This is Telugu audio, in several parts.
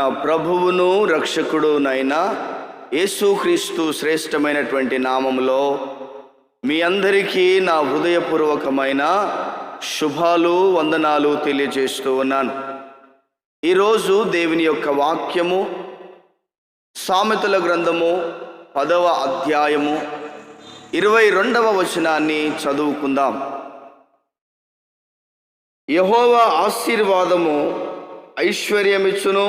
నా ప్రభువును రక్షకుడునైన యేసుక్రీస్తు శ్రేష్టమైనటువంటి నామములో మీ అందరికీ నా హృదయపూర్వకమైన శుభాలు వందనాలు తెలియజేస్తూ ఉన్నాను. ఈరోజు దేవుని యొక్క వాక్యము సామెతల గ్రంథము 10వ అధ్యాయము 22వ వచనాన్ని చదువుకుందాం. యెహోవా ఆశీర్వాదము ఐశ్వర్యమిచ్చును,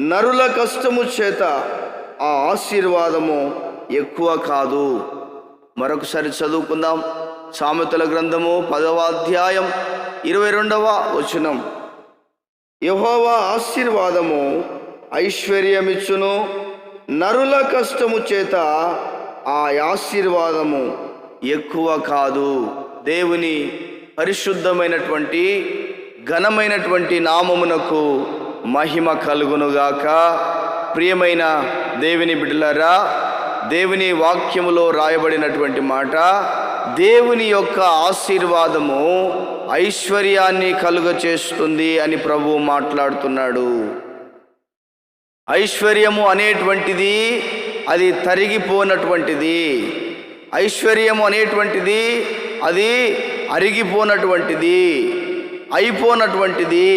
నరుల కష్టము చేత ఆ ఆశీర్వాదము ఎక్కువ కాదు. మరొకసారి చదువుకుందాం. సామెతల గ్రంథము 10వ అధ్యాయం 22వ వచనం. యెహోవా ఆశీర్వాదము ఐశ్వర్యమిచ్చును, నరుల కష్టము చేత ఆ ఆశీర్వాదము ఎక్కువ కాదు. దేవుని పరిశుద్ధమైనటువంటి ఘనమైనటువంటి నామమునకు మహిమ కలుగునుగాక. ప్రియమైన దేవుని బిడ్డలారా, దేవుని వాక్యములో రాయబడినటువంటి మాట, దేవుని యొక్క ఆశీర్వాదము ఐశ్వర్యాన్ని కలుగచేస్తుంది అని ప్రభువు మాట్లాడుతున్నాడు. ఐశ్వర్యము అనేటువంటిది అది తరిగిపోనటువంటిది. ఐశ్వర్యము అనేటువంటిది అది అరిగిపోనటువంటిది, అయిపోనటువంటిది.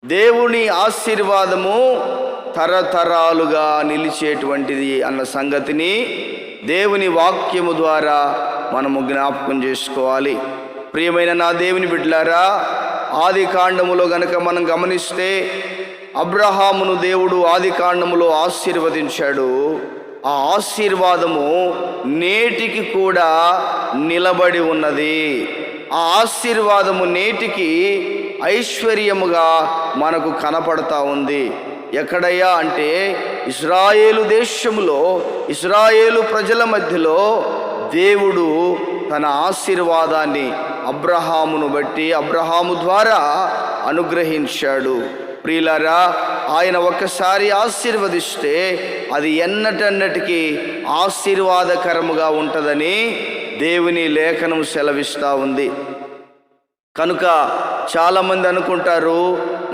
దేవుని ఆశీర్వాదము తరతరాలుగా నిలిచేటువంటిది అన్న సంగతిని దేవుని వాక్యము ద్వారా మనము జ్ఞాపకం చేసుకోవాలి. ప్రియమైన నా దేవుని బిడ్డలారా, ఆది కాండములో గనక మనం గమనిస్తే అబ్రహామును దేవుడు ఆది కాండములో ఆశీర్వదించాడు. ఆ ఆశీర్వాదము నేటికి కూడా నిలబడి ఉన్నది. ఆ ఆశీర్వాదము నేటికి ఐశ్వర్యముగా మనకు కనపడతా ఉంది. ఎక్కడయ్యా అంటే ఇశ్రాయేలు దేశములో, ఇశ్రాయేలు ప్రజల మధ్యలో దేవుడు తన ఆశీర్వాదాన్ని అబ్రహామును బట్టి, అబ్రహాము ద్వారా అనుగ్రహించాడు. ప్రియులారా, ఆయన ఒక్కసారి ఆశీర్వదిస్తే అది ఎన్నటన్నటికీ ఆశీర్వాదకరముగా ఉంటుందని దేవుని లేఖనం సెలవిస్తూ ఉంది. కనుక చాలామంది అనుకుంటారు,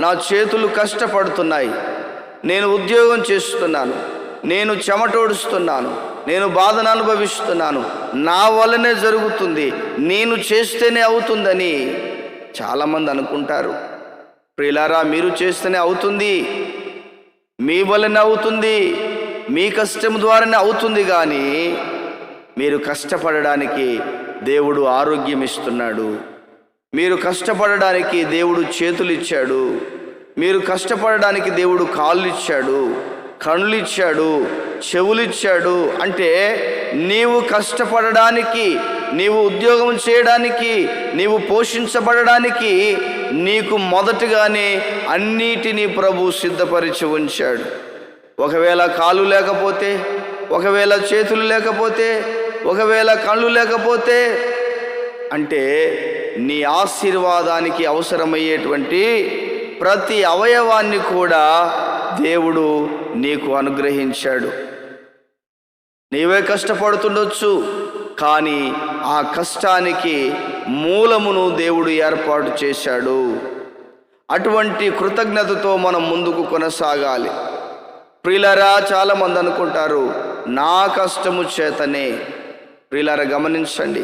నా చేతులు కష్టపడుతున్నాయి, నేను ఉద్యోగం చేస్తున్నాను, నేను చెమటోడుస్తున్నాను, నేను బాధను అనుభవిస్తున్నాను, నా వల్లనే జరుగుతుంది, నేను చేస్తేనే అవుతుందని చాలామంది అనుకుంటారు. ప్రియులారా, మీరు చేస్తేనే అవుతుంది, మీ వల్లనే అవుతుంది, మీ కష్టం ద్వారానే అవుతుంది. కానీ మీరు కష్టపడడానికి దేవుడు ఆరోగ్యం ఇస్తున్నాడు, మీరు కష్టపడడానికి దేవుడు చేతులు ఇచ్చాడు, మీరు కష్టపడడానికి దేవుడు కాళ్ళు ఇచ్చాడు, కళ్ళు ఇచ్చాడు, చెవులు ఇచ్చాడు. అంటే నీవు కష్టపడడానికి, నీవు ఉద్యోగం చేయడానికి, నీవు పోషించబడడానికి నీకు మొదటగానే అన్నిటినీ ప్రభు సిద్ధపరిచి ఉంచాడు. ఒకవేళ కాళ్ళు లేకపోతే, ఒకవేళ చేతులు లేకపోతే, ఒకవేళ కళ్ళు లేకపోతే, అంటే నీ ఆశీర్వాదానికి అవసరమయ్యేటువంటి ప్రతి అవయవాన్ని కూడా దేవుడు నీకు అనుగ్రహించాడు. నీవే కష్టపడుతుండొచ్చు, కానీ ఆ కష్టానికి మూలమును దేవుడు ఏర్పాటు చేశాడు. అటువంటి కృతజ్ఞతతో మనం ముందుకు కొనసాగాలి. ప్రియులారా, చాలామంది అనుకుంటారు నా కష్టము చేతనే. ప్రియులారా, గమనించండి,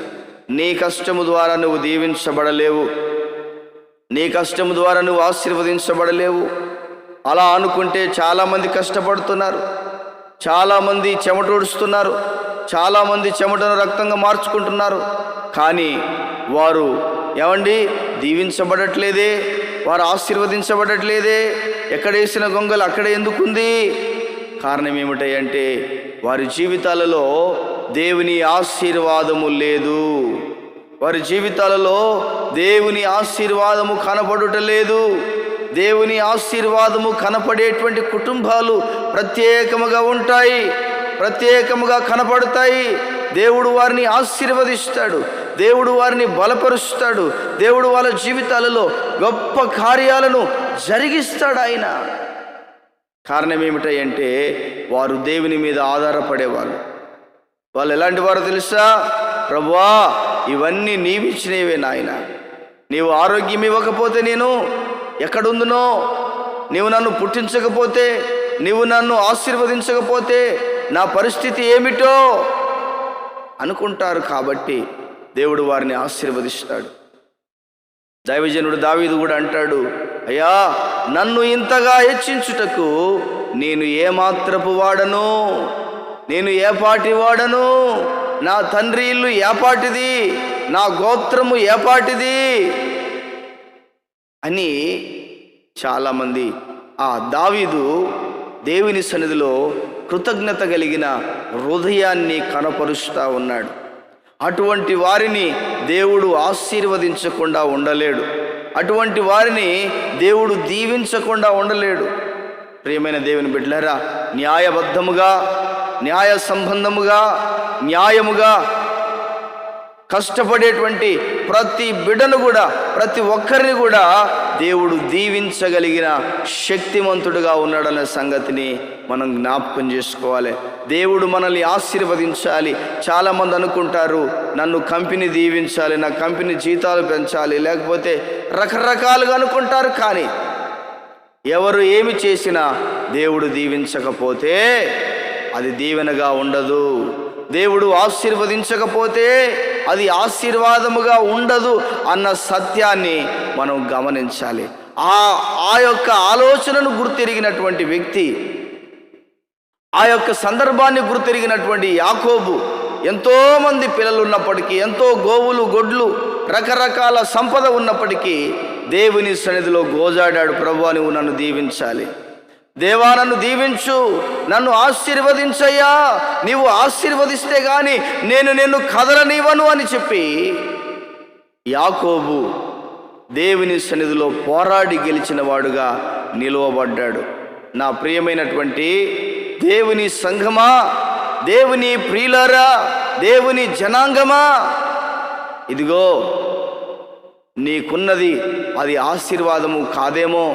నీ కష్టము ద్వారా నువ్వు దీవించబడలేవు, నీ కష్టము ద్వారా నువ్వు ఆశీర్వదించబడలేవు. అలా అనుకుంటే చాలామంది కష్టపడుతున్నారు, చాలామంది చెమటోడుస్తున్నారు, చాలామంది చెమటను రక్తంగా మార్చుకుంటున్నారు. కానీ వారు దీవించబడట్లేదే, వారు ఆశీర్వదించబడట్లేదే, ఎక్కడేసిన గొంగలు అక్కడే ఎందుకుంది? కారణం ఏమిటంటే వారి జీవితాలలో దేవుని ఆశీర్వాదము లేదు. వారి జీవితాలలో దేవుని ఆశీర్వాదము కనపడుటలేదు. దేవుని ఆశీర్వాదము కనపడేటువంటి కుటుంబాలు ప్రత్యేకముగా ఉంటాయి, ప్రత్యేకముగా కనపడతాయి. దేవుడు వారిని ఆశీర్వదిస్తాడు, దేవుడు వారిని బలపరుస్తాడు, దేవుడు వాళ్ళ జీవితాలలో గొప్ప కార్యాలను జరిగిస్తాడు ఆయన. కారణం ఏమిటంటే వారు దేవుని మీద ఆధారపడేవాళ్ళు. వాళ్ళు ఎలాంటి వారో తెలుసా? ప్రభువా, ఇవన్నీ నీవిచ్చినవే నాయన, నీవు ఆరోగ్యం ఇవ్వకపోతే నేను ఎక్కడుందునో, నీవు నన్ను పుట్టించకపోతే, నీవు నన్ను ఆశీర్వదించకపోతే నా పరిస్థితి ఏమిటో అనుకుంటారు. కాబట్టి దేవుడు వారిని ఆశీర్వదిస్తాడు. దైవజనుడు దావీదు కూడా అంటాడు, అయ్యా నన్ను ఇంతగా హెచ్చించుటకు నేను ఏమాత్రపు వాడను, నేను ఏపాటి వాడను, నా తండ్రి ఇల్లు ఏపాటిది, నా గోత్రము ఏపాటిది అని చాలామంది ఆ దావీదు దేవుని సన్నిధిలో కృతజ్ఞత కలిగిన హృదయాన్ని కనపరుస్తూ ఉన్నాడు. అటువంటి వారిని దేవుడు ఆశీర్వదించకుండా ఉండలేడు. అటువంటి వారిని దేవుడు దీవించకుండా ఉండలేడు. ప్రియమైన దేవుని బిడ్డలారా, న్యాయబద్ధముగా, న్యాయ సంబంధముగా, న్యాయముగా కష్టపడేటువంటి ప్రతి బిడ్డను కూడా, ప్రతి ఒక్కరిని కూడా దేవుడు దీవించగలిగిన శక్తిమంతుడుగా ఉన్నాడనే సంగతిని మనం జ్ఞాపకం చేసుకోవాలి. దేవుడు మనల్ని ఆశీర్వదించాలి. చాలామంది అనుకుంటారు, నన్ను కంపెనీ దీవించాలి, నా కంపెనీ జీతాలు పెంచాలి, లేకపోతే రకరకాలుగా అనుకుంటారు. కానీ ఎవరు ఏమి చేసినా దేవుడు దీవించకపోతే అది దీవెనగా ఉండదు. దేవుడు ఆశీర్వదించకపోతే అది ఆశీర్వాదముగా ఉండదు అన్న సత్యాన్ని మనం గమనించాలి. ఆ యొక్క ఆలోచనను గుర్తెరిగినటువంటి వ్యక్తి, ఆ యొక్క సందర్భాన్ని గుర్తెరిగినటువంటి యాకోబు ఎంతోమంది పిల్లలు ఉన్నప్పటికీ, ఎంతో గోవులు గొడ్లు రకరకాల సంపద ఉన్నప్పటికీ దేవుని సన్నిధిలో గోజాడాడు, ప్రభువా నువ్వు నన్ను దీవించాలి, దేవా నన్ను దీవించు, నన్ను ఆశీర్వదించయ్యా, నీవు ఆశీర్వదిస్తే గాని నేను నిన్ను కదలనివ్వను అని చెప్పి యాకోబు దేవుని సన్నిధిలో పోరాడి గెలిచిన వాడుగా నిలువబడ్డాడు. నా ప్రియమైనటువంటి దేవుని సంఘమా, దేవుని ప్రియులారా, దేవుని జనాంగమా, ఇదిగో నీకున్నది అది ఆశీర్వాదము కాదేమో.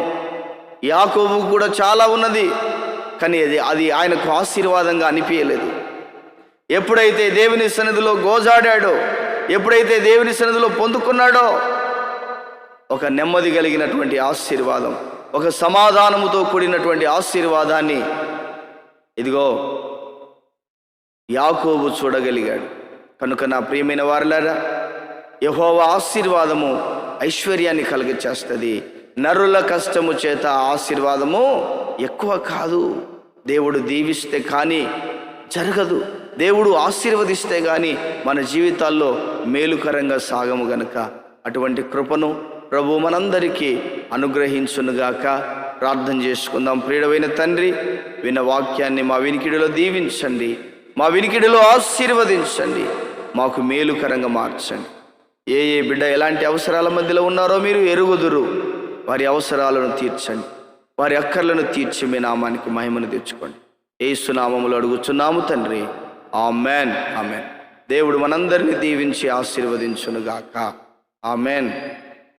యాకోబు కూడా చాలా ఉన్నది, కానీ అది ఆయనకు ఆశీర్వాదంగా అనిపించలేదు. ఎప్పుడైతే దేవుని సన్నిధిలో గోజాడాడో, ఎప్పుడైతే దేవుని సన్నిధిలో పొందుకున్నాడో ఒక నెమ్మది కలిగినటువంటి ఆశీర్వాదం, ఒక సమాధానముతో కూడినటువంటి ఆశీర్వాదాన్ని ఇదిగో యాకోబు చూడగలిగాడు. కనుక నా ప్రియమైన వారలారా, యెహోవా ఆశీర్వాదము ఐశ్వర్యాన్ని కలిగచేస్తుంది. నరుల కష్టము చేత ఆశీర్వాదము ఎక్కువ కాదు. దేవుడు దీవిస్తే కానీ జరగదు. దేవుడు ఆశీర్వదిస్తే కానీ మన జీవితాల్లో మేలుకరంగా సాగము గనుక అటువంటి కృపను ప్రభు మనందరికీ అనుగ్రహించునుగాక. ప్రార్థన చేసుకుందాం. ప్రియమైన తండ్రి, విన్న వాక్యాన్ని మా వినికిడిలో దీవించండి, మా వినికిడిలో ఆశీర్వదించండి, మాకు మేలుకరంగా మార్చండి. ఏ బిడ్డ ఎలాంటి అవసరాల మధ్యలో ఉన్నారో మీరు ఎరుగుదురు. వారి అవసరాలను తీర్చండి, వారి అక్కర్లను తీర్చి మీ నామానికి మహిమను తెచ్చుకోండి. యేసు నామములో అడుగుచున్నాము తండ్రి, ఆమెన్, ఆమెన్. దేవుడు మనందరినీ దీవించి ఆశీర్వదించునుగాక. ఆమెన్.